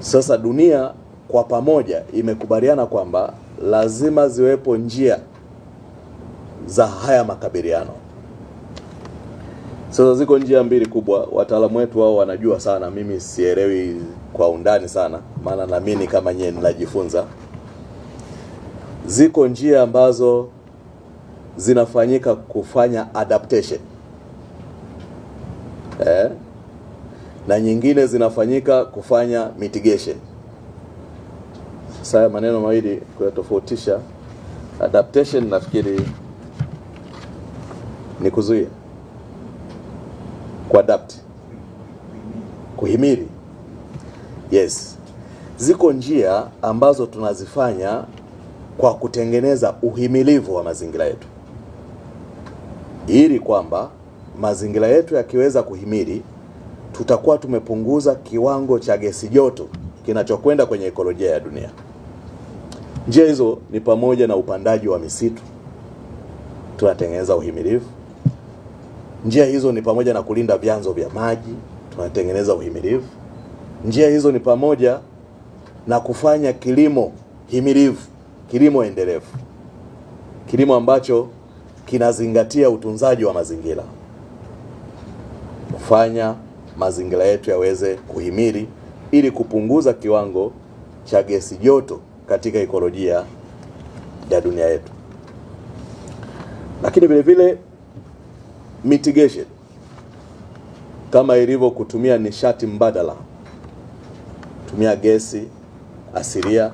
Sasa dunia kwa pamoja imekubaliana kwamba lazima ziwepo njia za haya makabiliano. Sasa ziko njia mbili kubwa, wataalamu wetu wao wanajua sana, mimi sielewi kwa undani sana, maana na mimi kama nyenye ninajifunza. Ziko njia ambazo zinafanyika kufanya adaptation, na nyingine zinafanyika kufanya mitigation. Sasa maneno mawili kuyatofautisha. Adaptation nafikiri ni kuzuia, kuadapt, kuhimili. Yes, ziko njia ambazo tunazifanya kwa kutengeneza uhimilivu wa mazingira yetu, ili kwamba mazingira yetu yakiweza kuhimili, tutakuwa tumepunguza kiwango cha gesi joto kinachokwenda kwenye ekolojia ya dunia. Njia hizo ni pamoja na upandaji wa misitu, tunatengeneza uhimilivu. Njia hizo ni pamoja na kulinda vyanzo vya maji, tunatengeneza uhimilivu. Njia hizo ni pamoja na kufanya kilimo himilivu, kilimo endelevu, kilimo ambacho kinazingatia utunzaji wa mazingira, kufanya mazingira yetu yaweze kuhimili ili kupunguza kiwango cha gesi joto katika ekolojia ya dunia yetu. Lakini vile vile mitigation, kama ilivyo kutumia nishati mbadala, kutumia gesi asilia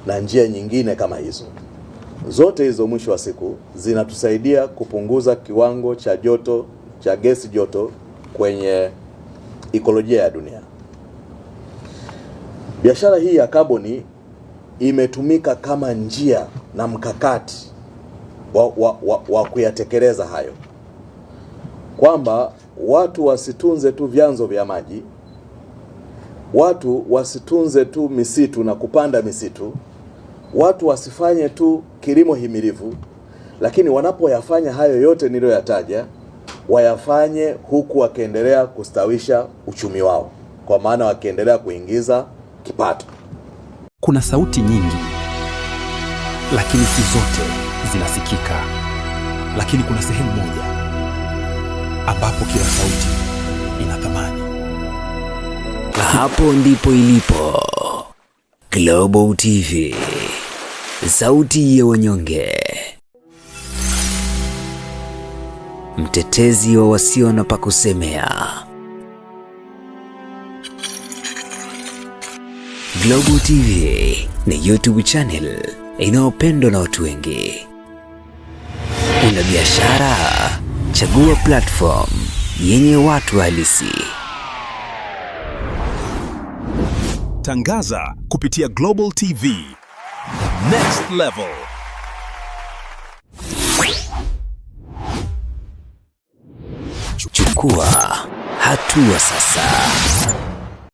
na njia nyingine kama hizo. Zote hizo mwisho wa siku zinatusaidia kupunguza kiwango cha joto, cha gesi joto kwenye ekolojia ya dunia. Biashara hii ya kaboni imetumika kama njia na mkakati wa kuyatekeleza hayo, kwamba watu wasitunze tu vyanzo vya maji, watu wasitunze tu misitu na kupanda misitu, watu wasifanye tu kilimo himilivu, lakini wanapoyafanya hayo yote niliyoyataja, wayafanye huku wakiendelea kustawisha uchumi wao, kwa maana wakiendelea kuingiza kipato. Kuna sauti nyingi, lakini si zote zinasikika. Lakini kuna sehemu moja ambapo kila sauti ina thamani. Hapo ndipo ilipo Global TV, sauti ya wanyonge, mtetezi wa wasio na pa kusemea. Global TV ni YouTube channel inayopendwa na watu wengi. Una biashara? Chagua platform yenye watu halisi. Tangaza kupitia Global TV. Next level. Chukua hatua sasa.